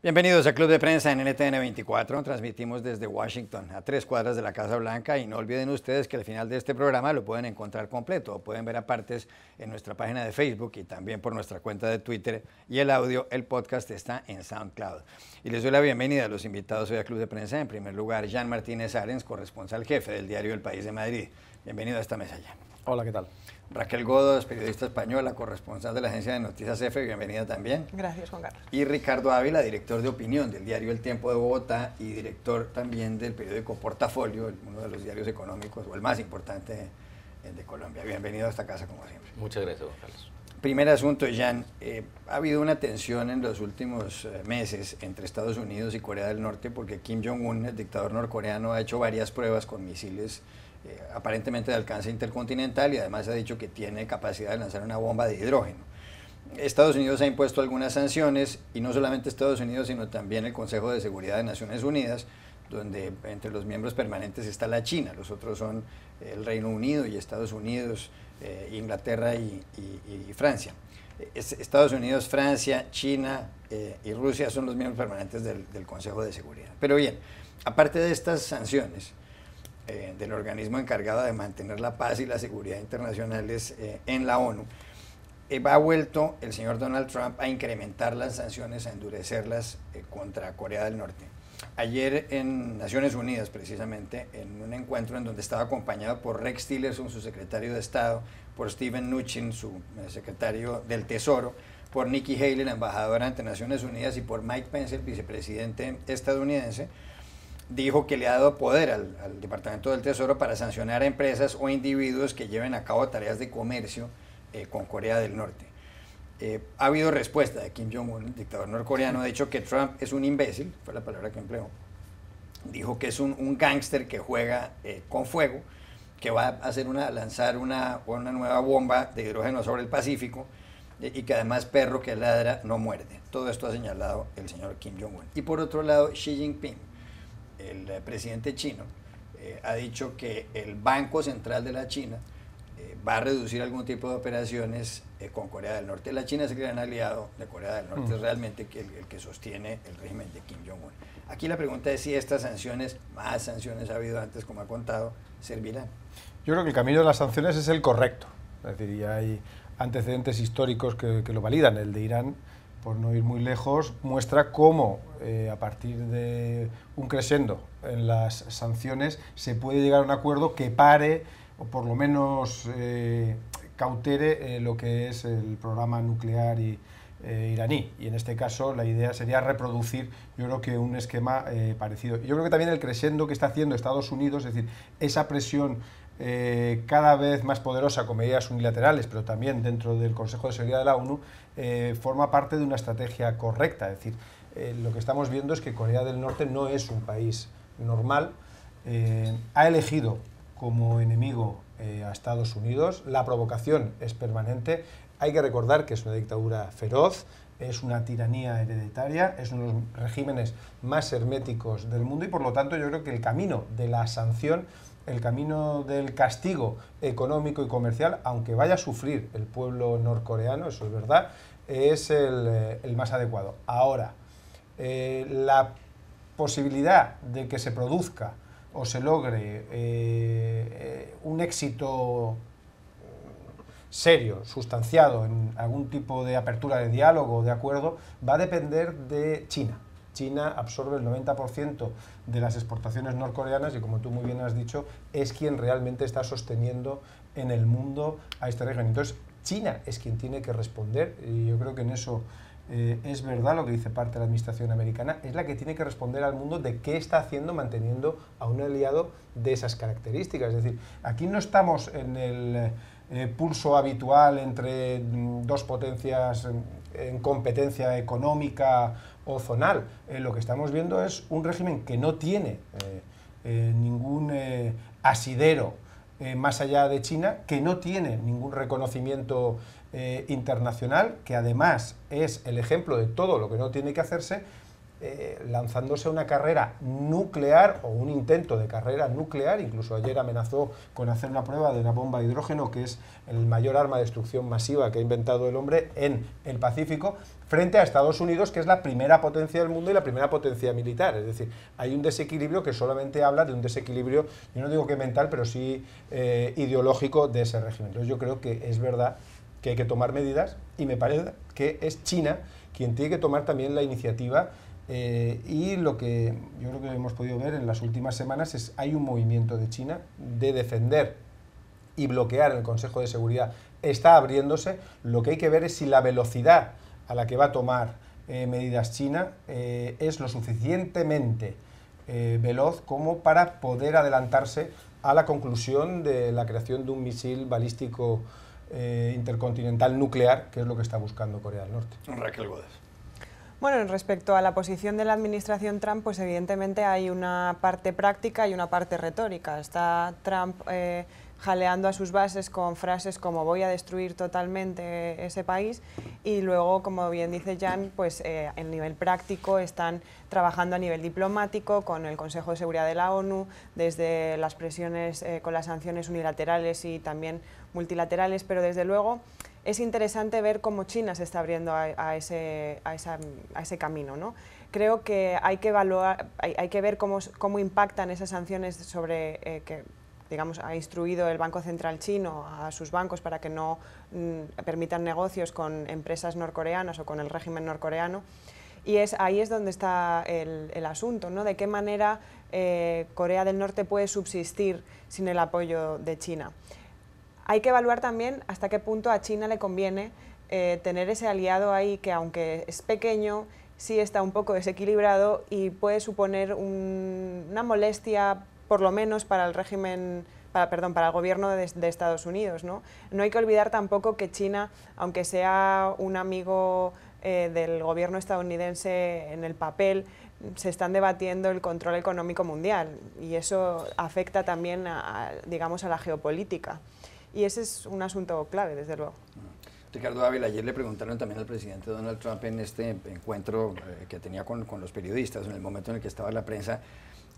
Bienvenidos a Club de Prensa en NTN 24. Transmitimos desde Washington, a 3 cuadras de la Casa Blanca, y no olviden ustedes que al final de este programa lo pueden encontrar completo o pueden ver a partes en nuestra página de Facebook y también por nuestra cuenta de Twitter, y el audio, el podcast está en SoundCloud. Y les doy la bienvenida a los invitados hoy a Club de Prensa. En primer lugar, Jan Martínez Arens, corresponsal jefe del diario El País de Madrid. Bienvenido a esta mesa, Jan. Hola, ¿qué tal? Raquel Godos, periodista española, corresponsal de la agencia de noticias EFE, bienvenida también. Gracias, Juan Carlos. Y Ricardo Ávila, director de opinión del diario El Tiempo de Bogotá y director también del periódico Portafolio, uno de los diarios económicos o el más importante de Colombia. Bienvenido a esta casa, como siempre. Muchas gracias, Juan Carlos. Primer asunto, Jan. Ha habido una tensión en los últimos meses entre Estados Unidos y Corea del Norte porque Kim Jong-un, el dictador norcoreano, ha hecho varias pruebas con misiles aparentemente de alcance intercontinental, y además ha dicho que tiene capacidad de lanzar una bomba de hidrógeno. Estados Unidos ha impuesto algunas sanciones, y no solamente Estados Unidos, sino también el Consejo de Seguridad de Naciones Unidas, donde entre los miembros permanentes está la China. Los otros son el Reino Unido y Estados Unidos, Inglaterra y Francia. Estados Unidos, Francia, China y Rusia son los miembros permanentes del Consejo de Seguridad. Pero bien, aparte de estas sanciones del organismo encargado de mantener la paz y la seguridad internacionales en la ONU, ha vuelto el señor Donald Trump a incrementar las sanciones, a endurecerlas contra Corea del Norte. Ayer en Naciones Unidas, precisamente, en un encuentro en donde estaba acompañado por Rex Tillerson, su secretario de Estado, por Steven Mnuchin, su secretario del Tesoro, por Nikki Haley, la embajadora ante Naciones Unidas, y por Mike Pence, el vicepresidente estadounidense, dijo que le ha dado poder al Departamento del Tesoro para sancionar a empresas o individuos que lleven a cabo tareas de comercio con Corea del Norte. Ha habido respuesta de Kim Jong-un, el dictador norcoreano. Ha dicho que Trump es un imbécil, fue la palabra que empleó. Dijo que es un gángster que juega con fuego, que va a lanzar una nueva bomba de hidrógeno sobre el Pacífico, y que además perro que ladra no muerde. Todo esto ha señalado el señor Kim Jong-un. Y por otro lado, Xi Jinping, el presidente chino, ha dicho que el Banco Central de la China va a reducir algún tipo de operaciones con Corea del Norte. La China es el gran aliado de Corea del Norte, es realmente el que sostiene el régimen de Kim Jong-un. Aquí la pregunta es si estas sanciones, más sanciones ha habido antes, como ha contado, servirán. Yo creo que el camino de las sanciones es el correcto. Es decir, ya hay antecedentes históricos que lo validan. El de Irán, por no ir muy lejos, muestra cómo a partir de un crescendo en las sanciones se puede llegar a un acuerdo que pare o por lo menos cautere lo que es el programa nuclear iraní. Y en este caso la idea sería reproducir, yo creo que un esquema parecido. Yo creo que también el crescendo que está haciendo Estados Unidos, es decir, esa presión cada vez más poderosa con medidas unilaterales, pero también dentro del Consejo de Seguridad de la ONU, forma parte de una estrategia correcta. Es decir, lo que estamos viendo es que Corea del Norte no es un país normal, ha elegido como enemigo a Estados Unidos, la provocación es permanente. Hay que recordar que es una dictadura feroz, es una tiranía hereditaria, es uno de los regímenes más herméticos del mundo, y por lo tanto yo creo que el camino de la sanción, el camino del castigo económico y comercial, aunque vaya a sufrir el pueblo norcoreano, eso es verdad, es el más adecuado. Ahora, la posibilidad de que se produzca o se logre un éxito serio, sustanciado en algún tipo de apertura de diálogo o de acuerdo, va a depender de China. China absorbe el 90% de las exportaciones norcoreanas y, como tú muy bien has dicho, es quien realmente está sosteniendo en el mundo a este régimen. Entonces, China es quien tiene que responder, y yo creo que en eso es verdad lo que dice parte de la administración americana, es la que tiene que responder al mundo de qué está haciendo manteniendo a un aliado de esas características. Es decir, aquí no estamos en el pulso habitual entre dos potencias en competencia económica o zonal. Lo que estamos viendo es un régimen que no tiene ningún asidero más allá de China, que no tiene ningún reconocimiento internacional, que además es el ejemplo de todo lo que no tiene que hacerse, lanzándose a una carrera nuclear o un intento de carrera nuclear. Incluso ayer amenazó con hacer una prueba de una bomba de hidrógeno, que es el mayor arma de destrucción masiva que ha inventado el hombre en el Pacífico, frente a Estados Unidos, que es la primera potencia del mundo y la primera potencia militar. Es decir, hay un desequilibrio que solamente habla de un desequilibrio, yo no digo que mental, pero sí ideológico de ese régimen. Entonces yo creo que es verdad que hay que tomar medidas, y me parece que es China quien tiene que tomar también la iniciativa. Y lo que yo creo que hemos podido ver en las últimas semanas es hay un movimiento de China de defender y bloquear el Consejo de Seguridad. Está abriéndose. Lo que hay que ver es si la velocidad a la que va a tomar medidas China es lo suficientemente veloz como para poder adelantarse a la conclusión de la creación de un misil balístico intercontinental nuclear, que es lo que está buscando Corea del Norte. Raquel Gómez. Bueno, respecto a la posición de la administración Trump, pues evidentemente hay una parte práctica y una parte retórica. Está Trump jaleando a sus bases con frases como voy a destruir totalmente ese país, y luego, como bien dice Jan, pues en nivel práctico están trabajando a nivel diplomático con el Consejo de Seguridad de la ONU, desde las presiones con las sanciones unilaterales y también multilaterales, pero desde luego es interesante ver cómo China se está abriendo a ese camino, ¿no? Creo que hay que evaluar, hay que ver cómo impactan esas sanciones sobre que, digamos, ha instruido el Banco Central chino a sus bancos para que no permitan negocios con empresas norcoreanas o con el régimen norcoreano. Y ahí es donde está el asunto, ¿no? De qué manera Corea del Norte puede subsistir sin el apoyo de China. Hay que evaluar también hasta qué punto a China le conviene tener ese aliado ahí que, aunque es pequeño, sí está un poco desequilibrado y puede suponer una molestia, por lo menos para el régimen, para el gobierno de Estados Unidos, ¿no? No hay que olvidar tampoco que China, aunque sea un amigo del gobierno estadounidense en el papel, se están debatiendo el control económico mundial, y eso afecta también digamos, a la geopolítica. Y ese es un asunto clave, desde luego. Ricardo Ávila, ayer le preguntaron también al presidente Donald Trump en este encuentro que tenía con los periodistas, en el momento en el que estaba la prensa,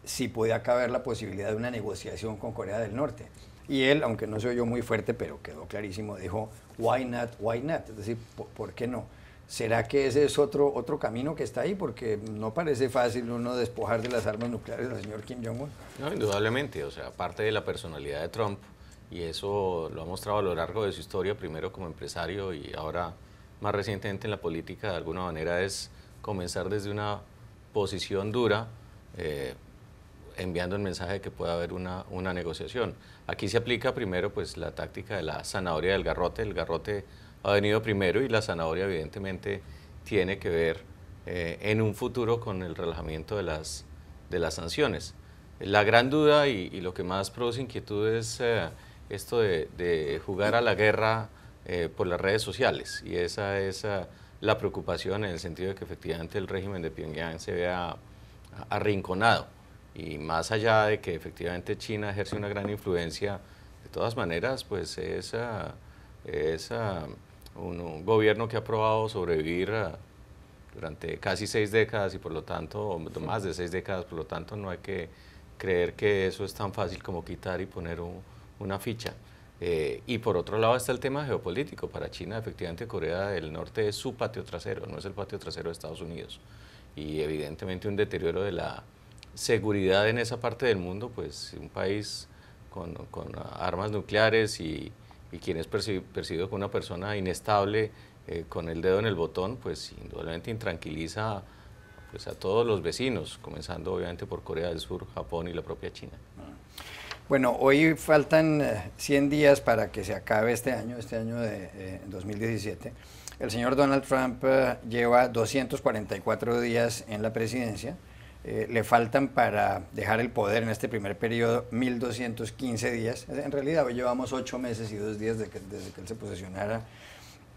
si podía caber la posibilidad de una negociación con Corea del Norte. Y él, aunque no se oyó muy fuerte, pero quedó clarísimo, dijo, why not, why not? Es decir, ¿por qué no? ¿Será que ese es otro camino que está ahí? Porque no parece fácil uno despojar de las armas nucleares al señor Kim Jong-un. No, indudablemente, o sea, aparte de la personalidad de Trump, y eso lo ha mostrado a lo largo de su historia, primero como empresario y ahora más recientemente en la política, de alguna manera es comenzar desde una posición dura, enviando el mensaje de que puede haber una negociación. Aquí se aplica primero pues la táctica de la zanahoria del garrote. El garrote ha venido primero y la zanahoria evidentemente tiene que ver en un futuro con el relajamiento de las sanciones. La gran duda y lo que más produce inquietud es esto de jugar a la guerra por las redes sociales, y esa es la preocupación, en el sentido de que efectivamente el régimen de Pyongyang se vea arrinconado, y más allá de que efectivamente China ejerce una gran influencia, de todas maneras pues es un gobierno que ha probado sobrevivir durante casi 6 décadas y por lo tanto, o más de 6 décadas, por lo tanto no hay que creer que eso es tan fácil como quitar y poner una ficha. Y por otro lado está el tema geopolítico. Para China, efectivamente, Corea del Norte es su patio trasero, no es el patio trasero de Estados Unidos. Y evidentemente un deterioro de la seguridad en esa parte del mundo, pues un país con armas nucleares y quien es percibido como una persona inestable, con el dedo en el botón, pues indudablemente intranquiliza pues, a todos los vecinos, comenzando obviamente por Corea del Sur, Japón y la propia China. Bueno, hoy faltan 100 días para que se acabe este año de 2017. El señor Donald Trump lleva 244 días en la presidencia. Le faltan para dejar el poder en este primer periodo 1.215 días. En realidad hoy llevamos 8 meses y 2 días desde que él se posesionara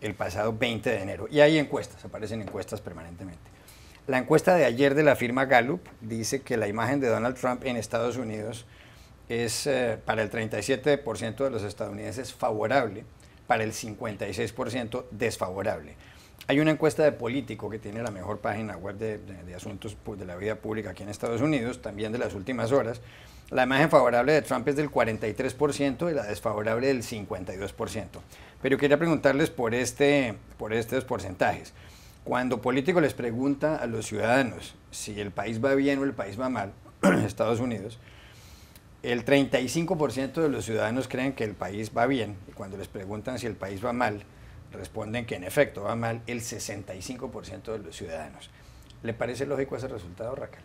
el pasado 20 de enero. Y hay encuestas, aparecen encuestas permanentemente. La encuesta de ayer de la firma Gallup dice que la imagen de Donald Trump en Estados Unidos es para el 37% de los estadounidenses favorable, para el 56% desfavorable. Hay una encuesta de Político que tiene la mejor página web de asuntos de la vida pública aquí en Estados Unidos, también de las últimas horas. La imagen favorable de Trump es del 43% y la desfavorable del 52%. Pero quería preguntarles por estos porcentajes. Cuando Político les pregunta a los ciudadanos si el país va bien o el país va mal, en Estados Unidos, el 35% de los ciudadanos creen que el país va bien, y cuando les preguntan si el país va mal, responden que en efecto va mal el 65% de los ciudadanos. ¿Le parece lógico ese resultado, Raquel?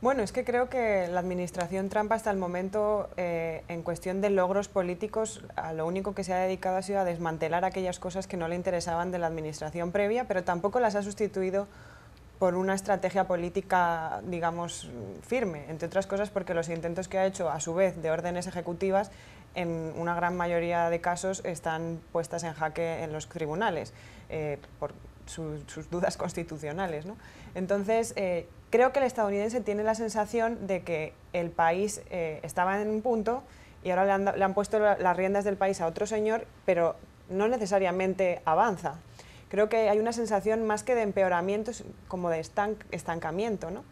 Bueno, es que creo que la administración Trump hasta el momento, en cuestión de logros políticos, a lo único que se ha dedicado ha sido a desmantelar aquellas cosas que no le interesaban de la administración previa, pero tampoco las ha sustituido por una estrategia política, digamos, firme, entre otras cosas porque los intentos que ha hecho, a su vez, de órdenes ejecutivas, en una gran mayoría de casos están puestas en jaque en los tribunales, por sus dudas constitucionales, ¿no? Entonces, creo que el estadounidense tiene la sensación de que el país estaba en un punto y ahora le han puesto las riendas del país a otro señor, pero no necesariamente avanza. Creo que hay una sensación más que de empeoramiento, como de estancamiento, ¿no?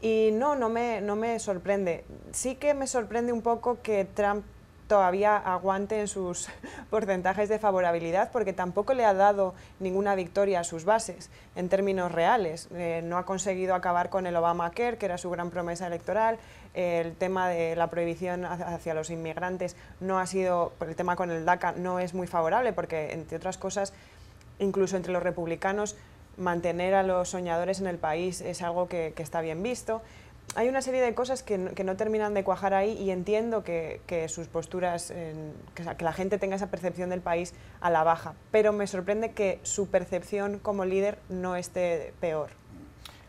Y no me sorprende. Sí que me sorprende un poco que Trump todavía aguante en sus porcentajes de favorabilidad, porque tampoco le ha dado ninguna victoria a sus bases en términos reales. No ha conseguido acabar con el Obamacare, que era su gran promesa electoral. El tema de la prohibición hacia los inmigrantes no ha sido, el tema con el DACA no es muy favorable, porque entre otras cosas, incluso entre los republicanos, mantener a los soñadores en el país es algo que está bien visto. Hay una serie de cosas que no terminan de cuajar ahí y entiendo que sus posturas, que la gente tenga esa percepción del país a la baja, pero me sorprende que su percepción como líder no esté peor.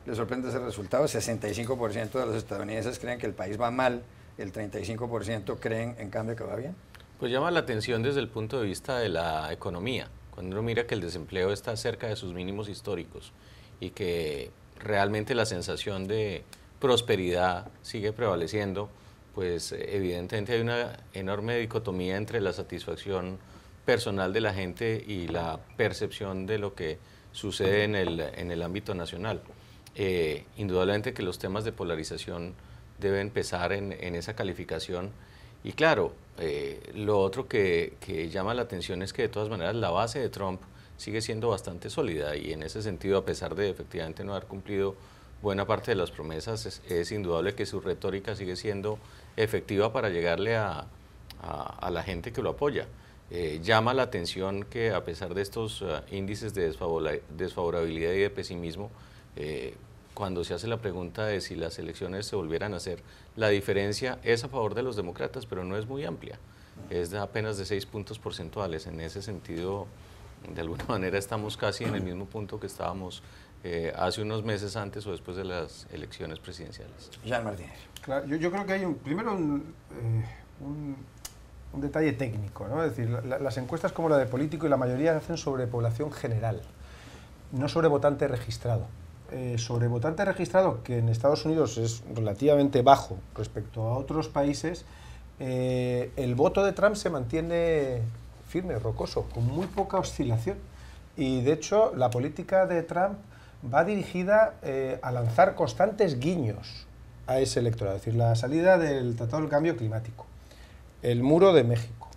¿Le sorprende ese resultado? 65% de los estadounidenses creen que el país va mal, el 35% creen en cambio que va bien. Pues llama la atención desde el punto de vista de la economía, cuando uno mira que el desempleo está cerca de sus mínimos históricos y que realmente la sensación de prosperidad sigue prevaleciendo, pues evidentemente hay una enorme dicotomía entre la satisfacción personal de la gente y la percepción de lo que sucede en el ámbito nacional. Indudablemente que los temas de polarización deben pesar en esa calificación y claro, lo otro que llama la atención es que de todas maneras la base de Trump sigue siendo bastante sólida y en ese sentido, a pesar de efectivamente no haber cumplido buena parte de las promesas, es indudable que su retórica sigue siendo efectiva para llegarle a la gente que lo apoya. Llama la atención que a pesar de estos índices de desfavorabilidad y de pesimismo, cuando se hace la pregunta de si las elecciones se volvieran a hacer, la diferencia es a favor de los demócratas, pero no es muy amplia, es de apenas de 6 puntos porcentuales. En ese sentido, de alguna manera estamos casi en el mismo punto que estábamos hace unos meses antes o después de las elecciones presidenciales. Jean Martínez. Claro, yo creo que hay primero un detalle técnico, ¿no? Es decir, las encuestas como la de Político y la mayoría se hacen sobre población general, no sobre votante registrado. Sobre votante registrado, que en Estados Unidos es relativamente bajo respecto a otros países, el voto de Trump se mantiene firme, rocoso, con muy poca oscilación. Y de hecho, la política de Trump va dirigida a lanzar constantes guiños a ese electorado, es decir, la salida del Tratado del Cambio Climático, el muro de México,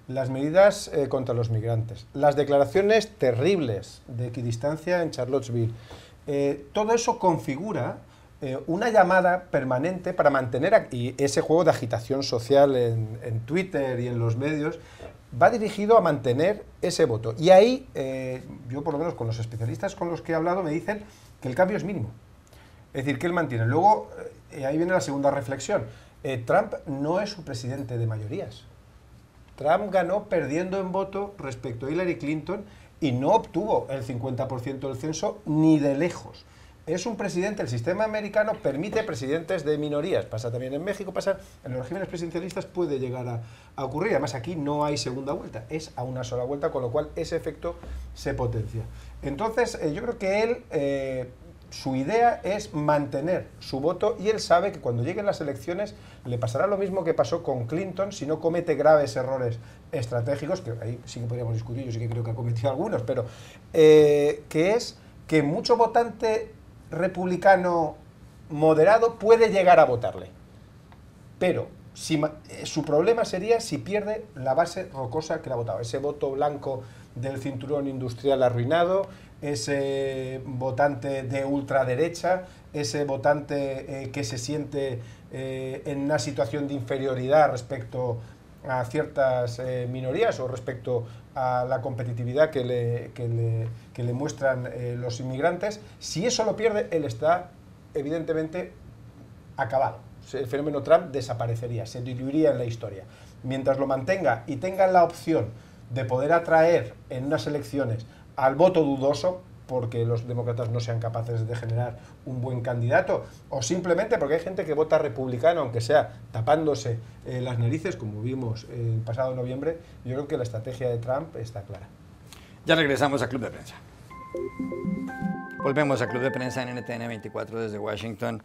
las medidas contra los migrantes, las declaraciones terribles de equidistancia en Charlottesville. Todo eso configura una llamada permanente para mantener y ese juego de agitación social en Twitter y en los medios va dirigido a mantener ese voto. Y ahí, yo por lo menos con los especialistas con los que he hablado, me dicen que el cambio es mínimo. Es decir, que él mantiene. Luego, ahí viene la segunda reflexión. Trump no es un presidente de mayorías. Trump ganó perdiendo en voto respecto a Hillary Clinton y no obtuvo el 50% del censo ni de lejos. Es un presidente, el sistema americano permite presidentes de minorías, pasa también en México, pasa en los regímenes presidencialistas, puede llegar a ocurrir. Además aquí no hay segunda vuelta, es a una sola vuelta, con lo cual ese efecto se potencia. Entonces yo creo que él su idea es mantener su voto y él sabe que cuando lleguen las elecciones le pasará lo mismo que pasó con Clinton si no comete graves errores estratégicos, que ahí sí que podríamos discutir, yo sí que creo que ha cometido algunos, pero que es que mucho votante republicano moderado puede llegar a votarle. Pero su problema sería si pierde la base rocosa que le ha votado, ese voto blanco del cinturón industrial arruinado, ese votante de ultraderecha, ese votante que se siente en una situación de inferioridad respecto a ciertas minorías o respecto a la competitividad que le muestran los inmigrantes. Si eso lo pierde, él está evidentemente acabado. El fenómeno Trump desaparecería, se diluiría en la historia. Mientras lo mantenga y tenga la opción de poder atraer en unas elecciones al voto dudoso, porque los demócratas no sean capaces de generar un buen candidato, o simplemente porque hay gente que vota republicano, aunque sea tapándose las narices, como vimos el pasado noviembre, yo creo que la estrategia de Trump está clara. Ya regresamos a Club de Prensa. Volvemos a Club de Prensa en NTN 24 desde Washington.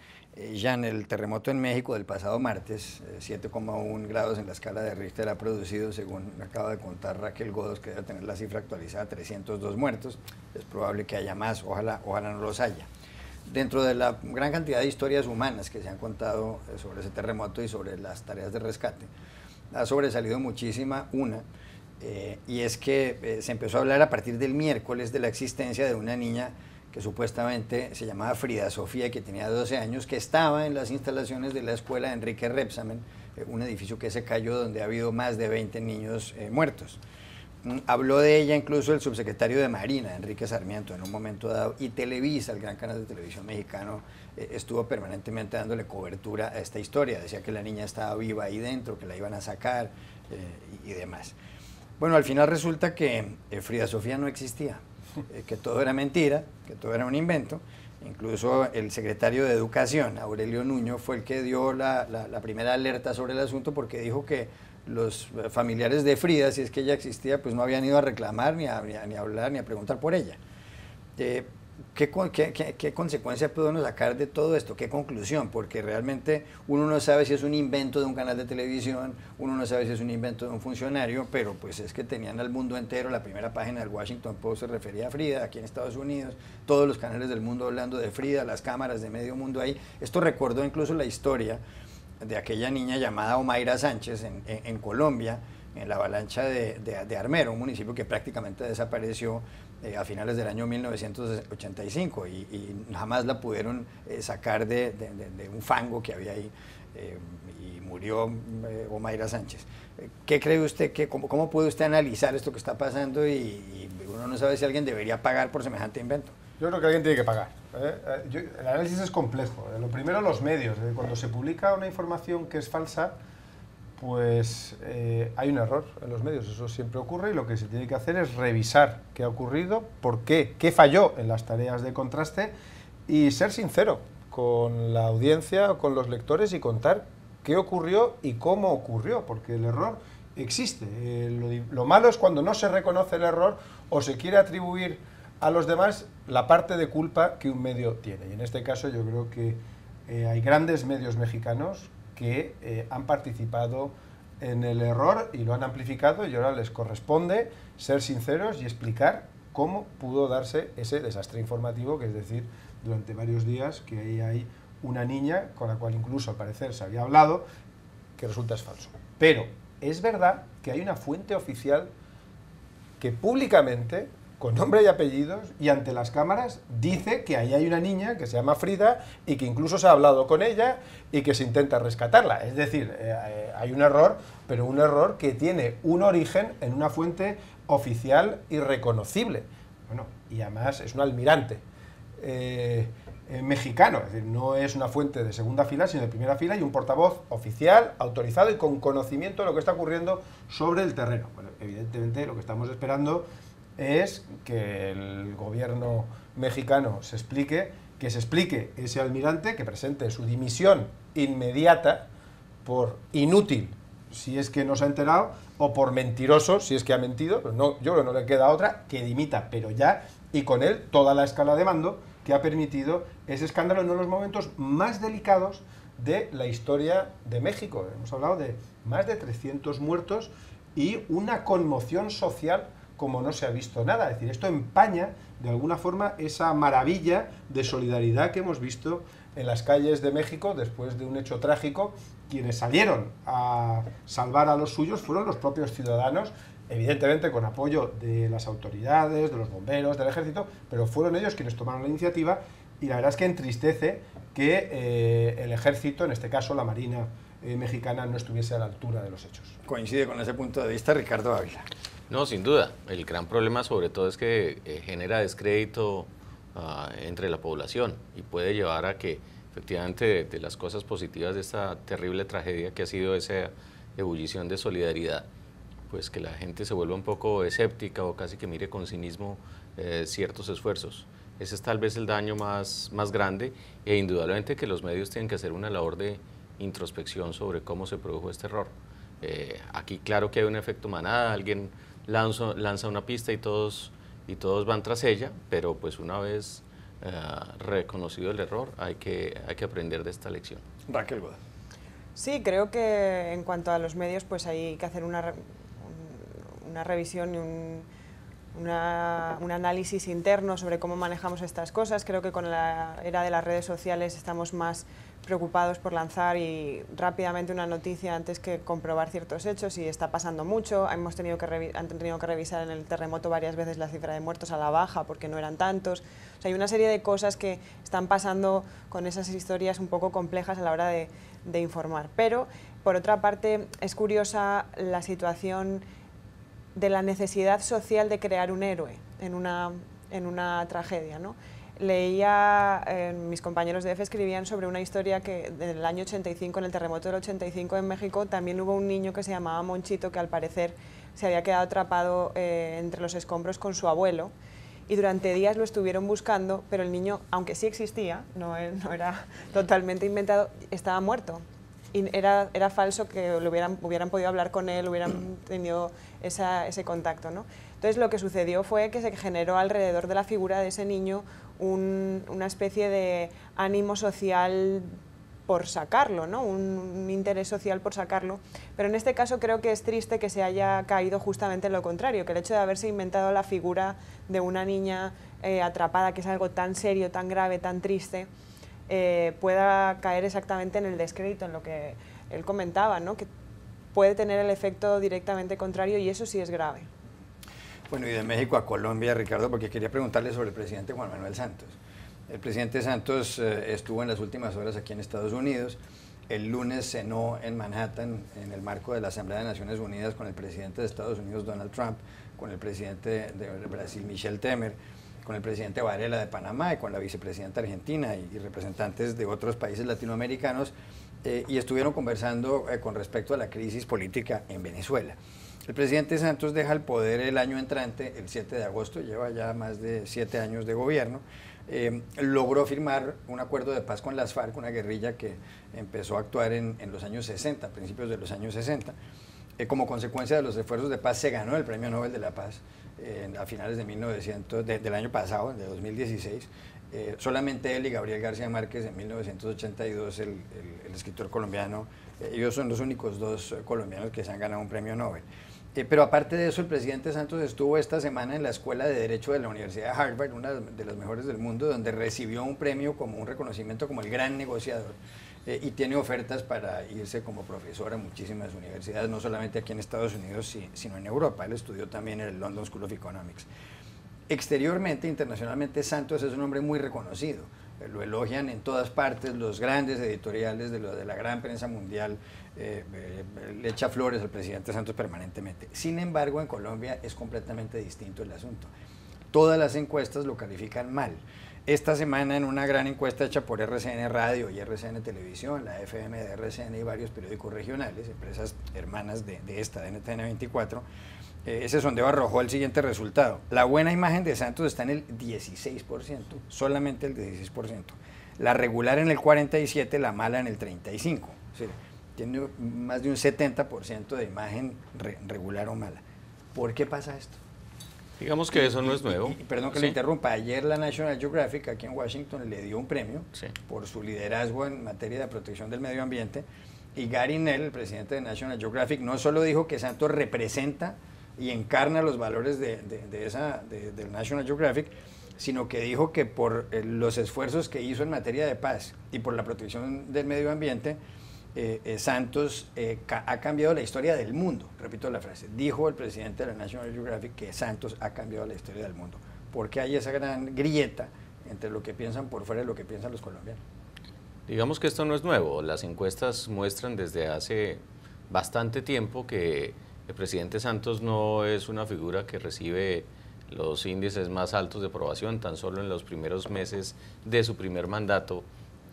Ya en el terremoto en México del pasado martes, 7,1 grados en la escala de Richter ha producido, según acaba de contar Raquel Godos, que debe tener la cifra actualizada, 302 muertos. Es probable que haya más, ojalá no los haya. Dentro de la gran cantidad de historias humanas que se han contado sobre ese terremoto y sobre las tareas de rescate, ha sobresalido muchísima una, y es que se empezó a hablar a partir del miércoles de la existencia de una niña que supuestamente se llamaba Frida Sofía, que tenía 12 años, que estaba en las instalaciones de la escuela Enrique Repsamen, un edificio que se cayó donde ha habido más de 20 niños muertos. Habló de ella incluso el subsecretario de Marina, Enrique Sarmiento, en un momento dado, y Televisa, el gran canal de televisión mexicano, estuvo permanentemente dándole cobertura a esta historia. Decía que la niña estaba viva ahí dentro, que la iban a sacar y demás. Bueno, al final resulta que Frida Sofía no existía, que todo era mentira, que todo era un invento. Incluso el secretario de Educación, Aurelio Nuño, fue el que dio la primera alerta sobre el asunto, porque dijo que los familiares de Frida, si es que ella existía, pues no habían ido a reclamar, ni a hablar, ni a preguntar por ella. ¿Qué consecuencia puede uno sacar de todo esto? ¿Qué conclusión? Porque realmente uno no sabe si es un invento de un canal de televisión, uno no sabe si es un invento de un funcionario, pero pues es que tenían al mundo entero, la primera página del Washington Post se refería a Frida, aquí en Estados Unidos, todos los canales del mundo hablando de Frida, las cámaras de medio mundo ahí. Esto recordó incluso la historia de aquella niña llamada Omaira Sánchez en Colombia, en la avalancha de Armero, un municipio que prácticamente desapareció a finales del año 1985 y jamás la pudieron sacar de un fango que había ahí, y murió Omaira Sánchez. ¿Qué cree usted? ¿Cómo puede usted analizar esto que está pasando y uno no sabe si alguien debería pagar por semejante invento? Yo creo que alguien tiene que pagar. El análisis es complejo. Lo primero, los medios. Cuando se publica una información que es falsa, pues hay un error en los medios, eso siempre ocurre, y lo que se tiene que hacer es revisar qué ha ocurrido, por qué falló en las tareas de contraste, y ser sincero con la audiencia, con los lectores, y contar qué ocurrió y cómo ocurrió, porque el error existe. Lo malo es cuando no se reconoce el error o se quiere atribuir a los demás la parte de culpa que un medio tiene. Y en este caso yo creo que hay grandes medios mexicanos que han participado en el error y lo han amplificado, y ahora les corresponde ser sinceros y explicar cómo pudo darse ese desastre informativo, que es decir, durante varios días que ahí hay una niña con la cual incluso al parecer se había hablado, que resulta es falso. Pero es verdad que hay una fuente oficial que públicamente, con nombre y apellidos y ante las cámaras, dice que ahí hay una niña que se llama Frida y que incluso se ha hablado con ella y que se intenta rescatarla. Es decir, hay un error, pero un error que tiene un origen en una fuente oficial y reconocible. Bueno, y además es un almirante mexicano, es decir, no es una fuente de segunda fila, sino de primera fila, y un portavoz oficial, autorizado y con conocimiento de lo que está ocurriendo sobre el terreno. Bueno, evidentemente lo que estamos esperando es que el gobierno mexicano se explique ese almirante, que presente su dimisión inmediata por inútil, si es que no se ha enterado, o por mentiroso, si es que ha mentido. Pues no, yo creo que no le queda otra que dimita, pero ya, y con él toda la escala de mando que ha permitido ese escándalo en uno de los momentos más delicados de la historia de México. Hemos hablado de más de 300 muertos y una conmoción social como no se ha visto nada. Es decir, esto empaña de alguna forma esa maravilla de solidaridad que hemos visto en las calles de México después de un hecho trágico. Quienes salieron a salvar a los suyos fueron los propios ciudadanos, evidentemente con apoyo de las autoridades, de los bomberos, del ejército, pero fueron ellos quienes tomaron la iniciativa, y la verdad es que entristece que el ejército, en este caso la Marina mexicana, no estuviese a la altura de los hechos. Coincide con ese punto de vista Ricardo Ávila. No, sin duda. El gran problema sobre todo es que genera descrédito entre la población y puede llevar a que efectivamente de las cosas positivas de esta terrible tragedia que ha sido esa ebullición de solidaridad, pues que la gente se vuelva un poco escéptica o casi que mire con cinismo ciertos esfuerzos. Ese es tal vez el daño más grande, e indudablemente que los medios tienen que hacer una labor de introspección sobre cómo se produjo este error. Aquí claro que hay un efecto manada, alguien lanza una pista y todos van tras ella, pero pues una vez reconocido el error hay que aprender de esta lección. Raquel Goda. Sí, creo que en cuanto a los medios pues hay que hacer una revisión y un análisis interno sobre cómo manejamos estas cosas. Creo que con la era de las redes sociales estamos más preocupados por lanzar rápidamente una noticia antes que comprobar ciertos hechos, y está pasando mucho. Han tenido que revisar en el terremoto varias veces la cifra de muertos a la baja porque no eran tantos. O sea, hay una serie de cosas que están pasando con esas historias un poco complejas a la hora de informar. Pero, por otra parte, es curiosa la situación de la necesidad social de crear un héroe en una tragedia, ¿no? Leía, mis compañeros de EFE escribían sobre una historia que del año 85, en el terremoto del 85 en México, también hubo un niño que se llamaba Monchito, que al parecer se había quedado atrapado entre los escombros con su abuelo, y durante días lo estuvieron buscando, pero el niño, aunque sí existía, no era totalmente inventado, estaba muerto. Y era falso que hubieran podido hablar con él, hubieran tenido ese contacto, ¿no? Entonces lo que sucedió fue que se generó alrededor de la figura de ese niño una especie de ánimo social por sacarlo, ¿no? Un interés social por sacarlo, pero en este caso creo que es triste que se haya caído justamente en lo contrario, que el hecho de haberse inventado la figura de una niña atrapada, que es algo tan serio, tan grave, tan triste, pueda caer exactamente en el descrédito, en lo que él comentaba, ¿no? Que puede tener el efecto directamente contrario, y eso sí es grave. Bueno, y de México a Colombia, Ricardo, porque quería preguntarle sobre el presidente Juan Manuel Santos. El presidente Santos estuvo en las últimas horas aquí en Estados Unidos. El lunes cenó en Manhattan en el marco de la Asamblea de Naciones Unidas con el presidente de Estados Unidos, Donald Trump, con el presidente de Brasil, Michel Temer, con el presidente Varela de Panamá y con la vicepresidenta argentina y representantes de otros países latinoamericanos, y estuvieron conversando con respecto a la crisis política en Venezuela. El presidente Santos deja el poder el año entrante, el 7 de agosto, lleva ya más de 7 años de gobierno. Logró firmar un acuerdo de paz con las FARC, una guerrilla que empezó a actuar en los años 60, principios de los años 60. Como consecuencia de los esfuerzos de paz se ganó el Premio Nobel de la Paz a finales de del año pasado, de 2016. Solamente él y Gabriel García Márquez en 1982, el escritor colombiano, ellos son los únicos dos colombianos que se han ganado un premio Nobel. Pero aparte de eso, el presidente Santos estuvo esta semana en la Escuela de Derecho de la Universidad de Harvard, una de las mejores del mundo, donde recibió un premio como un reconocimiento como el gran negociador, y tiene ofertas para irse como profesor a muchísimas universidades, no solamente aquí en Estados Unidos, sino en Europa. Él estudió también en el London School of Economics. Exteriormente, internacionalmente, Santos es un hombre muy reconocido. Lo elogian en todas partes, los grandes editoriales de la gran prensa mundial le echa flores al presidente Santos permanentemente. Sin embargo, en Colombia es completamente distinto el asunto. Todas las encuestas lo califican mal. Esta semana, en una gran encuesta hecha por RCN Radio y RCN Televisión, la FM de RCN y varios periódicos regionales, empresas hermanas de esta, de NTN 24, ese sondeo arrojó el siguiente resultado. La buena imagen de Santos está en el 16%, solamente el 16%. La regular en el 47%, la mala en el 35%. O sea, tiene más de un 70% de imagen regular o mala. ¿Por qué pasa esto? Digamos que eso no es nuevo. Y perdón que Sí. le interrumpa, ayer la National Geographic aquí en Washington le dio un premio Sí. por su liderazgo en materia de protección del medio ambiente, y Gary Knell, el presidente de National Geographic, no solo dijo que Santos representa y encarna los valores del National Geographic, sino que dijo que por los esfuerzos que hizo en materia de paz y por la protección del medio ambiente, Santos ha cambiado la historia del mundo. Repito la frase, dijo el presidente de la National Geographic que Santos ha cambiado la historia del mundo, porque hay esa gran grieta entre lo que piensan por fuera y lo que piensan los colombianos. Digamos que esto no es nuevo. Las encuestas muestran desde hace bastante tiempo que el presidente Santos no es una figura que recibe los índices más altos de aprobación. Tan solo en los primeros meses de su primer mandato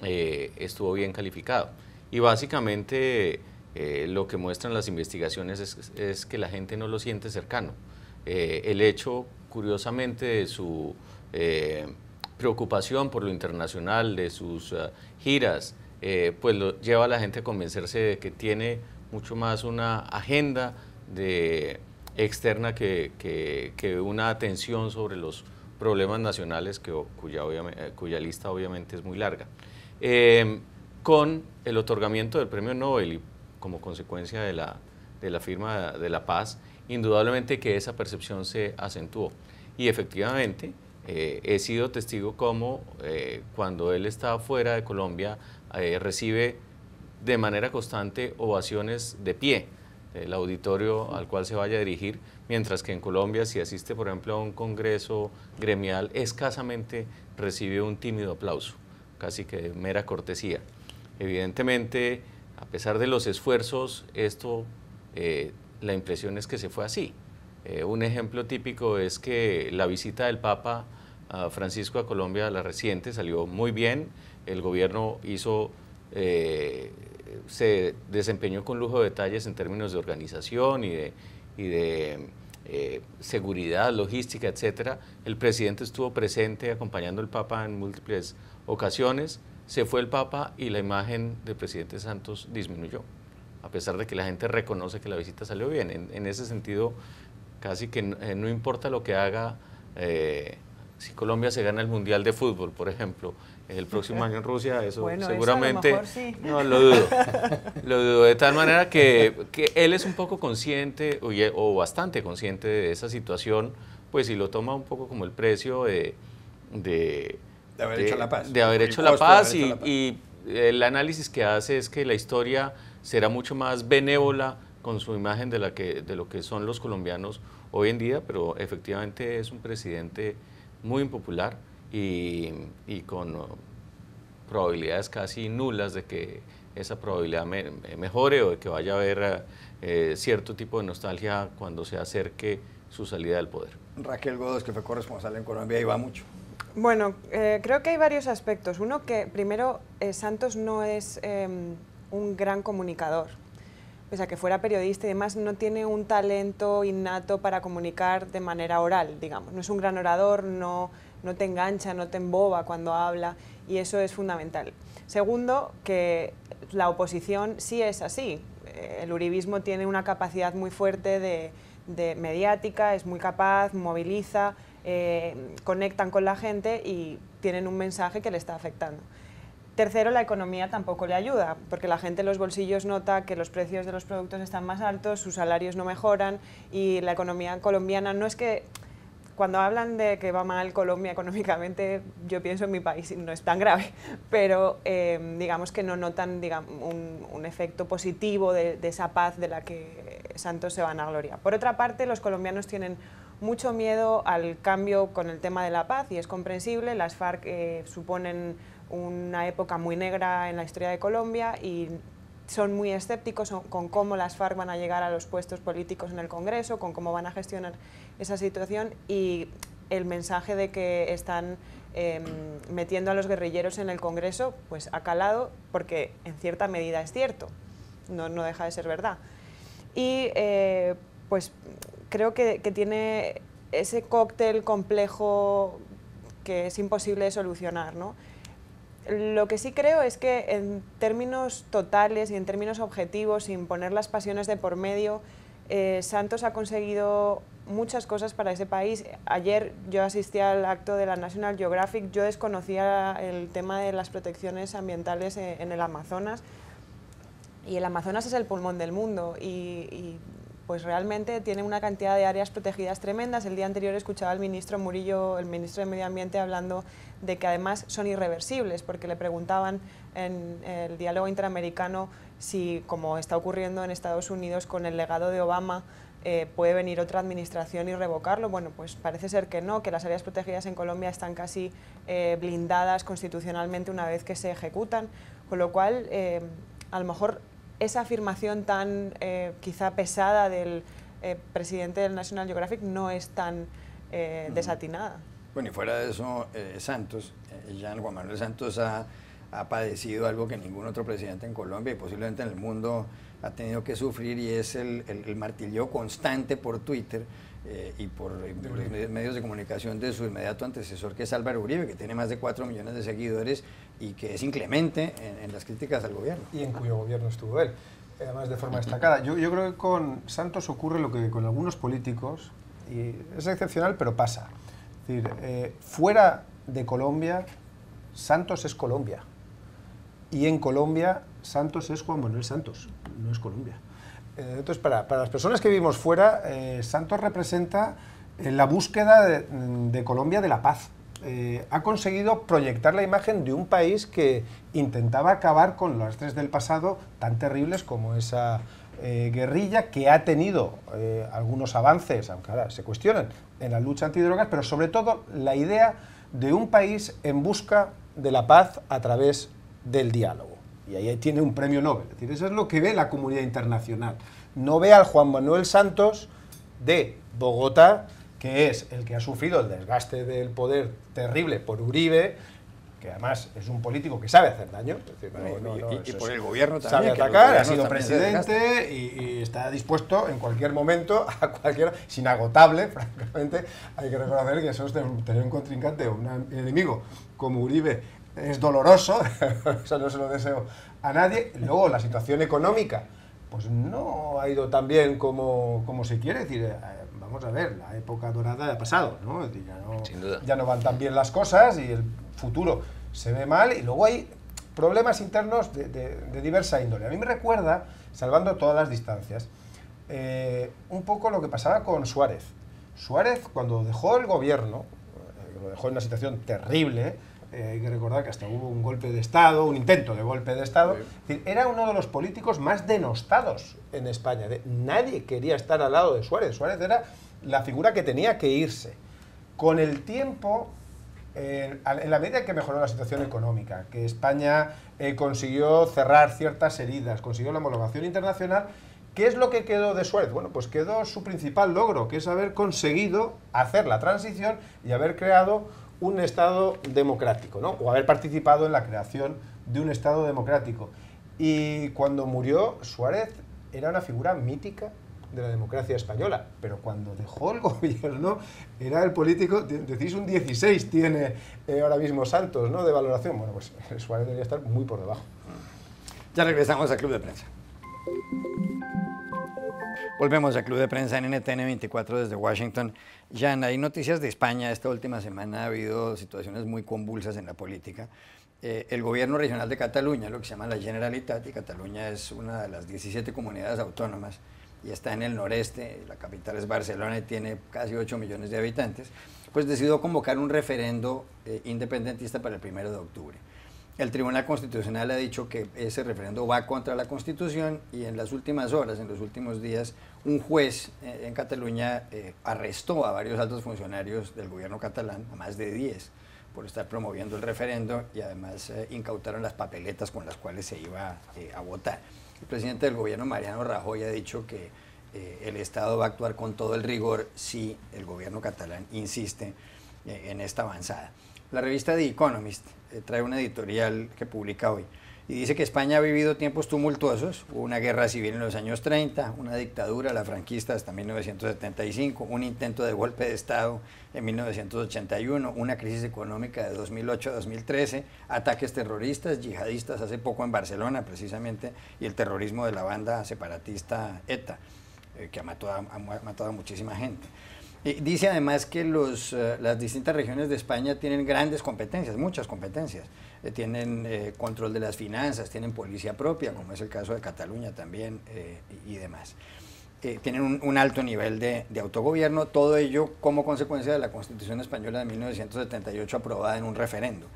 estuvo bien calificado. Y básicamente lo que muestran las investigaciones es que la gente no lo siente cercano. El hecho, curiosamente, de su preocupación por lo internacional, de sus giras, pues lo lleva a la gente a convencerse de que tiene mucho más una agenda externa que una atención sobre los problemas nacionales cuya lista obviamente es muy larga. Con el otorgamiento del Premio Nobel y como consecuencia de la firma de la paz, indudablemente que esa percepción se acentuó. Y efectivamente, he sido testigo como cuando él está fuera de Colombia, recibe de manera constante ovaciones de pie el auditorio al cual se vaya a dirigir, mientras que en Colombia, si asiste, por ejemplo, a un congreso gremial, escasamente recibe un tímido aplauso, casi que de mera cortesía. Evidentemente, a pesar de los esfuerzos, la impresión es que se fue así. Un ejemplo típico es que la visita del Papa Francisco a Colombia, la reciente, salió muy bien. El gobierno se desempeñó con lujo de detalles en términos de organización y de seguridad, logística, etcétera. El presidente estuvo presente acompañando al Papa en múltiples ocasiones. Se fue el Papa y la imagen del presidente Santos disminuyó, a pesar de que la gente reconoce que la visita salió bien. En ese sentido, casi que no importa lo que haga, si Colombia se gana el Mundial de Fútbol, por ejemplo, el próximo año en Rusia, eso bueno, seguramente, eso a lo mejor sí. No, lo dudo, de tal manera que él es un poco consciente, o bastante consciente de esa situación, pues, y lo toma un poco como el precio de haber hecho la paz. De haber hecho la paz, y el análisis que hace es que la historia será mucho más benévola con su imagen de lo que son los colombianos hoy en día, pero efectivamente es un presidente muy impopular y con probabilidades casi nulas de que esa probabilidad mejore o de que vaya a haber cierto tipo de nostalgia cuando se acerque su salida del poder. Raquel Godos, que fue corresponsal en Colombia y va mucho. Bueno, creo que hay varios aspectos. Uno, que primero Santos no es un gran comunicador. Pese a que fuera periodista y demás, no tiene un talento innato para comunicar de manera oral, digamos. No es un gran orador, no te engancha, no te emboba cuando habla, y eso es fundamental. Segundo, que la oposición sí es así. El uribismo tiene una capacidad muy fuerte de mediática, es muy capaz, moviliza, conectan con la gente y tienen un mensaje que le está afectando. Tercero, la economía tampoco le ayuda, porque la gente en los bolsillos nota que los precios de los productos están más altos, sus salarios no mejoran, y la economía colombiana no es que... Cuando hablan de que va mal Colombia económicamente, yo pienso en mi país y no es tan grave, pero digamos que no notan un efecto positivo de esa paz de la que Santos se vanagloria. Por otra parte, los colombianos tienen mucho miedo al cambio con el tema de la paz, y es comprensible. Las FARC suponen una época muy negra en la historia de Colombia y son muy escépticos con cómo las FARC van a llegar a los puestos políticos en el Congreso, con cómo van a gestionar esa situación, y el mensaje de que están metiendo a los guerrilleros en el Congreso pues ha calado, porque en cierta medida es cierto, no deja de ser verdad. Y pues creo que tiene ese cóctel complejo que es imposible de solucionar, ¿no? Lo que sí creo es que en términos totales y en términos objetivos, sin poner las pasiones de por medio, Santos ha conseguido muchas cosas para ese país. Ayer yo asistí al acto de la National Geographic, yo desconocía el tema de las protecciones ambientales en el Amazonas, y el Amazonas es el pulmón del mundo y pues realmente tiene una cantidad de áreas protegidas tremendas. El día anterior escuchaba al ministro Murillo, el ministro de Medio Ambiente, hablando de que además son irreversibles, porque le preguntaban en el diálogo interamericano si, como está ocurriendo en Estados Unidos con el legado de Obama, puede venir otra administración y revocarlo. Bueno, pues parece ser que no, que las áreas protegidas en Colombia están casi blindadas constitucionalmente una vez que se ejecutan, con lo cual a lo mejor esa afirmación tan quizá pesada del presidente del National Geographic no es tan desatinada. Bueno, y fuera de eso, Santos, Juan Manuel Santos ha padecido algo que ningún otro presidente en Colombia y posiblemente en el mundo ha tenido que sufrir, y es el martirio constante por Twitter y por los medios de comunicación de su inmediato antecesor, que es Álvaro Uribe, que tiene más de 4 millones de seguidores y que es inclemente en las críticas al gobierno. Y en cuyo gobierno estuvo él, además de forma destacada. Yo creo que con Santos ocurre lo que con algunos políticos, y es excepcional, pero pasa. Es decir, fuera de Colombia, Santos es Colombia. Y en Colombia, Santos es Juan Manuel Santos, no es Colombia. Entonces, para las personas que vivimos fuera, Santos representa la búsqueda de Colombia de la paz. Ha conseguido proyectar la imagen de un país que intentaba acabar con los lastres del pasado tan terribles como esa guerrilla, que ha tenido algunos avances, aunque ahora se cuestionan, en la lucha antidrogas, pero sobre todo la idea de un país en busca de la paz a través del diálogo. Y ahí tiene un premio Nobel. Es decir, eso es lo que ve la comunidad internacional. No ve al Juan Manuel Santos de Bogotá, que es el que ha sufrido el desgaste del poder terrible por Uribe, que además es un político que sabe hacer daño. Es decir, y por el gobierno sabe también. atacar, ha sido presidente y está dispuesto en cualquier momento a cualquier... Es inagotable, francamente. Hay que reconocer que eso es tener un contrincante o un enemigo como Uribe es doloroso, eso no se lo deseo a nadie. Luego, la situación económica pues no ha ido tan bien como se quiere. Es decir, vamos a ver, la época dorada ha pasado, ¿no? Es decir, ya no van tan bien las cosas y el futuro se ve mal, y luego hay problemas internos de diversa índole. A mí me recuerda, salvando todas las distancias, un poco lo que pasaba con Suárez. Suárez, cuando dejó el gobierno, lo dejó en una situación terrible. Hay que recordar que hasta hubo un golpe de Estado, un intento de golpe de Estado. Sí. Es decir, era uno de los políticos más denostados en España. Nadie quería estar al lado de Suárez. Suárez era la figura que tenía que irse. Con el tiempo, en la medida que mejoró la situación económica, que España consiguió cerrar ciertas heridas, consiguió la homologación internacional, ¿qué es lo que quedó de Suárez? Bueno, pues quedó su principal logro, que es haber conseguido hacer la transición y haber creado un Estado democrático, ¿no? O haber participado en la creación de un Estado democrático. Y cuando murió, Suárez era una figura mítica de la democracia española, pero cuando dejó el gobierno era el político, decís un 16 tiene ahora mismo Santos, ¿no?, de valoración. Bueno, pues Suárez debería estar muy por debajo. Ya regresamos al Club de Prensa. Volvemos al Club de Prensa en NTN 24 desde Washington. Jan, hay noticias de España. Esta última semana ha habido situaciones muy convulsas en la política. El gobierno regional de Cataluña, lo que se llama la Generalitat, y Cataluña es una de las 17 comunidades autónomas y está en el noreste, la capital es Barcelona y tiene casi 8 millones de habitantes, pues decidió convocar un referendo independentista para el 1 de octubre. El Tribunal Constitucional ha dicho que ese referendo va contra la Constitución, y en las últimas horas, en los últimos días, un juez en Cataluña arrestó a varios altos funcionarios del gobierno catalán, a más de 10, por estar promoviendo el referendo, y además incautaron las papeletas con las cuales se iba a votar. El presidente del gobierno, Mariano Rajoy, ha dicho que el Estado va a actuar con todo el rigor si el gobierno catalán insiste en esta avanzada. La revista The Economist trae una editorial que publica hoy y dice que España ha vivido tiempos tumultuosos. Hubo una guerra civil en los años 30, una dictadura, la franquista, hasta 1975, un intento de golpe de Estado en 1981, una crisis económica de 2008 a 2013, ataques terroristas, yihadistas hace poco en Barcelona precisamente, y el terrorismo de la banda separatista ETA, que ha matado a muchísima gente. Dice además que las distintas regiones de España tienen grandes competencias, muchas competencias. Tienen control de las finanzas, tienen policía propia, como es el caso de Cataluña también, y demás. Tienen un alto nivel de autogobierno, todo ello como consecuencia de la Constitución Española de 1978 aprobada en un referendo.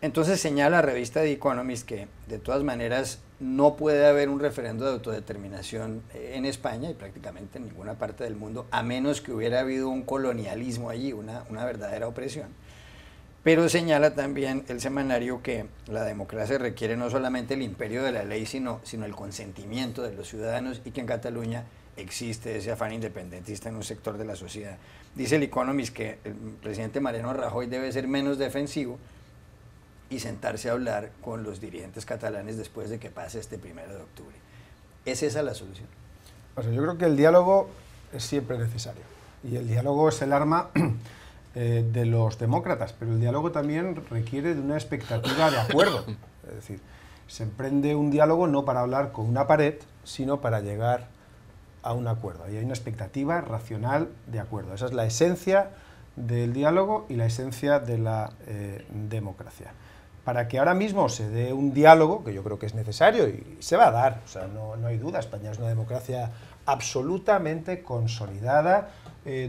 Entonces señala la revista The Economist que de todas maneras no puede haber un referendo de autodeterminación en España y prácticamente en ninguna parte del mundo, a menos que hubiera habido un colonialismo allí, una verdadera opresión. Pero señala también el semanario que la democracia requiere no solamente el imperio de la ley, sino el consentimiento de los ciudadanos, y que en Cataluña existe ese afán independentista en un sector de la sociedad. Dice el Economist que el presidente Mariano Rajoy debe ser menos defensivo y sentarse a hablar con los dirigentes catalanes después de que pase este 1 de octubre. ¿Es esa la solución? O sea, yo creo que el diálogo es siempre necesario, y el diálogo es el arma de los demócratas, pero el diálogo también requiere de una expectativa de acuerdo. Es decir, se emprende un diálogo no para hablar con una pared, sino para llegar a un acuerdo. Ahí hay una expectativa racional de acuerdo. Esa es la esencia del diálogo y la esencia de la democracia. Para que ahora mismo se dé un diálogo, que yo creo que es necesario y se va a dar, o sea, no hay duda, España es una democracia absolutamente consolidada,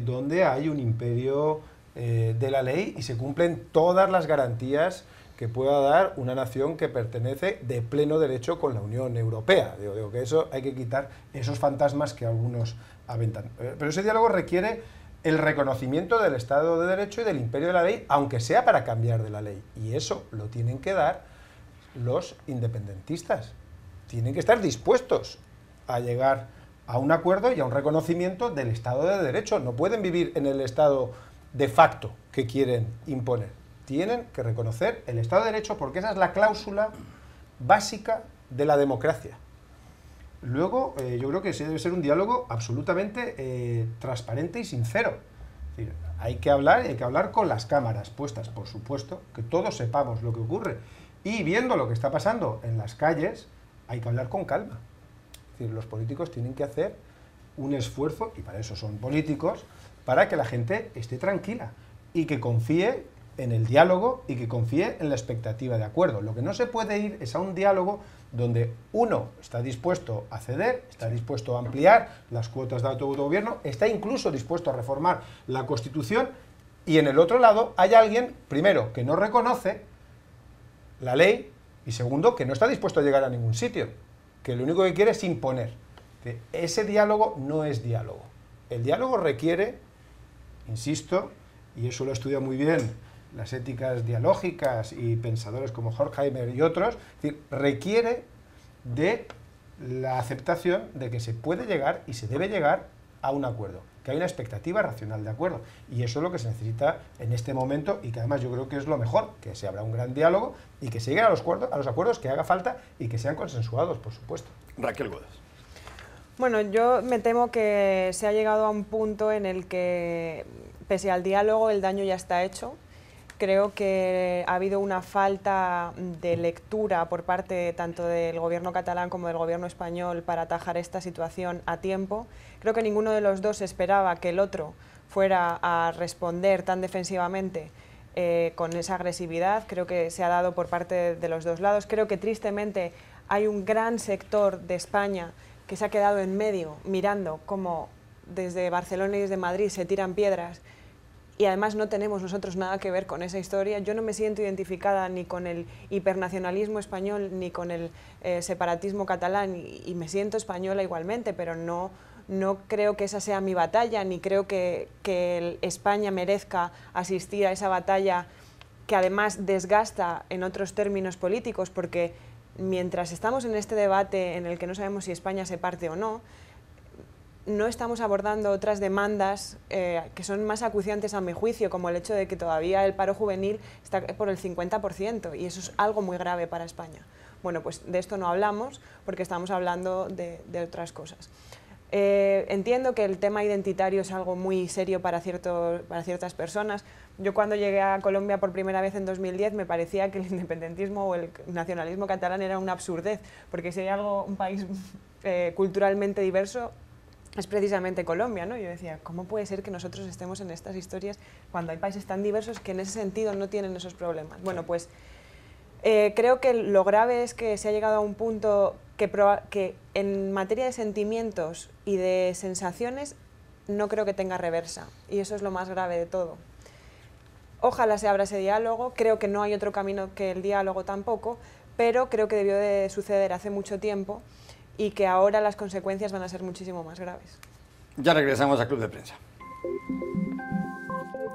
donde hay un imperio de la ley y se cumplen todas las garantías que pueda dar una nación que pertenece de pleno derecho con la Unión Europea. Digo que eso hay que quitar esos fantasmas que algunos aventan. Pero ese diálogo requiere el reconocimiento del Estado de Derecho y del imperio de la ley, aunque sea para cambiar de la ley. Y eso lo tienen que dar los independentistas. Tienen que estar dispuestos a llegar a un acuerdo y a un reconocimiento del Estado de Derecho. No pueden vivir en el Estado de facto que quieren imponer. Tienen que reconocer el Estado de Derecho porque esa es la cláusula básica de la democracia. Luego, yo creo que ese debe ser un diálogo absolutamente transparente y sincero. Es decir, hay que hablar con las cámaras puestas, por supuesto, que todos sepamos lo que ocurre. Y viendo lo que está pasando en las calles, hay que hablar con calma. Es decir, los políticos tienen que hacer un esfuerzo, y para eso son políticos, para que la gente esté tranquila y que confíe en el diálogo y que confíe en la expectativa de acuerdo. Lo que no se puede ir es a un diálogo donde uno está dispuesto a ceder, está dispuesto a ampliar las cuotas de autogobierno, está incluso dispuesto a reformar la Constitución, y en el otro lado hay alguien, primero, que no reconoce la ley, y segundo, que no está dispuesto a llegar a ningún sitio, que lo único que quiere es imponer. Ese diálogo no es diálogo. El diálogo requiere, insisto, y eso lo estudia muy bien las éticas dialógicas y pensadores como Horkheimer y otros, es decir, requiere de la aceptación de que se puede llegar y se debe llegar a un acuerdo, que hay una expectativa racional de acuerdo, y eso es lo que se necesita en este momento, y que además yo creo que es lo mejor, que se abra un gran diálogo y que se lleguen a los acuerdos que haga falta y que sean consensuados, por supuesto. Raquel Godas. Bueno, yo me temo que se ha llegado a un punto en el que, pese al diálogo, el daño ya está hecho. Creo que ha habido una falta de lectura por parte tanto del gobierno catalán como del gobierno español para atajar esta situación a tiempo. Creo que ninguno de los dos esperaba que el otro fuera a responder tan defensivamente con esa agresividad. Creo que se ha dado por parte de los dos lados. Creo que tristemente hay un gran sector de España que se ha quedado en medio mirando cómo desde Barcelona y desde Madrid se tiran piedras, y además no tenemos nosotros nada que ver con esa historia. Yo no me siento identificada ni con el hipernacionalismo español ni con el separatismo catalán, y me siento española igualmente, pero no creo que esa sea mi batalla, ni creo que España merezca asistir a esa batalla que además desgasta en otros términos políticos, porque mientras estamos en este debate en el que no sabemos si España se parte o no, no estamos abordando otras demandas que son más acuciantes a mi juicio, como el hecho de que todavía el paro juvenil está por el 50%, y eso es algo muy grave para España. Bueno, pues de esto no hablamos porque estamos hablando de otras cosas. Entiendo que el tema identitario es algo muy serio para ciertas personas. Yo cuando llegué a Colombia por primera vez en 2010 me parecía que el independentismo o el nacionalismo catalán era una absurdez, porque si hay un país culturalmente diverso, es precisamente Colombia, ¿no? Yo decía, ¿cómo puede ser que nosotros estemos en estas historias cuando hay países tan diversos que en ese sentido no tienen esos problemas? Bueno, pues creo que lo grave es que se ha llegado a un punto que en materia de sentimientos y de sensaciones no creo que tenga reversa, y eso es lo más grave de todo. Ojalá se abra ese diálogo, creo que no hay otro camino que el diálogo tampoco, pero creo que debió de suceder hace mucho tiempo y que ahora las consecuencias van a ser muchísimo más graves. Ya regresamos a Club de Prensa.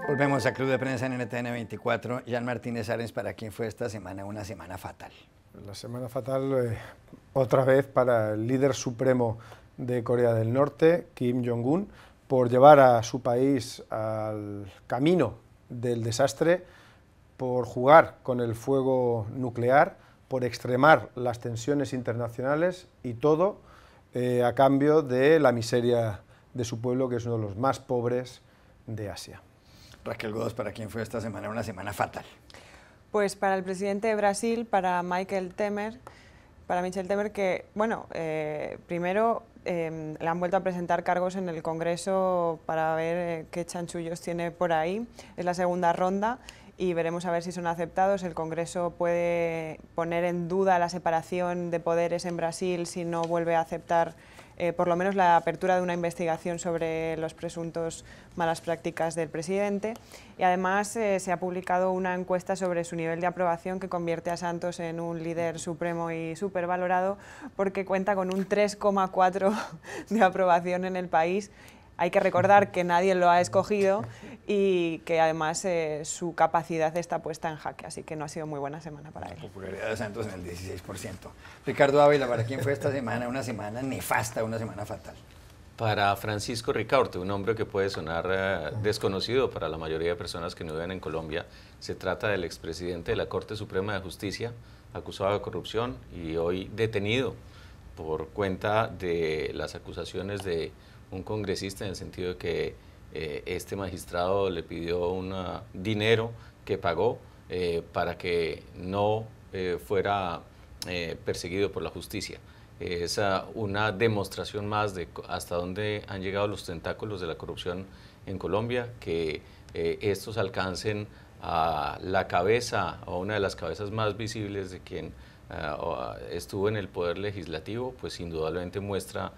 Volvemos a Club de Prensa en NTN 24. Jan Martínez Arens, ¿para quién fue esta semana una semana fatal? La semana fatal otra vez para el líder supremo de Corea del Norte, Kim Jong-un, por llevar a su país al camino del desastre, por jugar con el fuego nuclear, por extremar las tensiones internacionales y todo a cambio de la miseria de su pueblo, que es uno de los más pobres de Asia. Raquel Godos, ¿para quién fue esta semana una semana fatal? Pues para el presidente de Brasil, para Michel Temer, que, bueno, primero le han vuelto a presentar cargos en el Congreso para ver qué chanchullos tiene por ahí. Es la segunda ronda y veremos a ver si son aceptados. El Congreso puede poner en duda la separación de poderes en Brasil si no vuelve a aceptar por lo menos la apertura de una investigación sobre los presuntos malas prácticas del presidente. Y además se ha publicado una encuesta sobre su nivel de aprobación que convierte a Santos en un líder supremo y súper valorado, porque cuenta con un 3,4 de aprobación en el país. Hay que recordar que nadie lo ha escogido y que además su capacidad está puesta en jaque, así que no ha sido muy buena semana para él. La popularidad de Santos en el 16%. Ricardo Ávila, ¿para quién fue esta semana una semana nefasta, una semana fatal? Para Francisco Ricaurte, un hombre que puede sonar desconocido para la mayoría de personas que no viven en Colombia. Se trata del expresidente de la Corte Suprema de Justicia, acusado de corrupción y hoy detenido por cuenta de las acusaciones de un congresista, en el sentido de que este magistrado le pidió un dinero que pagó para que no fuera perseguido por la justicia. Es una demostración más de hasta dónde han llegado los tentáculos de la corrupción en Colombia, que estos alcancen a la cabeza, o una de las cabezas más visibles de quien estuvo en el poder legislativo, pues indudablemente muestra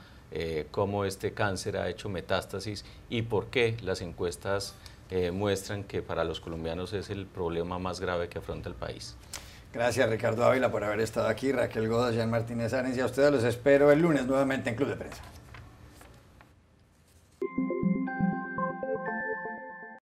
cómo este cáncer ha hecho metástasis y por qué las encuestas muestran que para los colombianos es el problema más grave que afronta el país. Gracias, Ricardo Ávila, por haber estado aquí. Raquel Godos, Jan Martínez Arens, y a ustedes los espero el lunes nuevamente en Club de Prensa.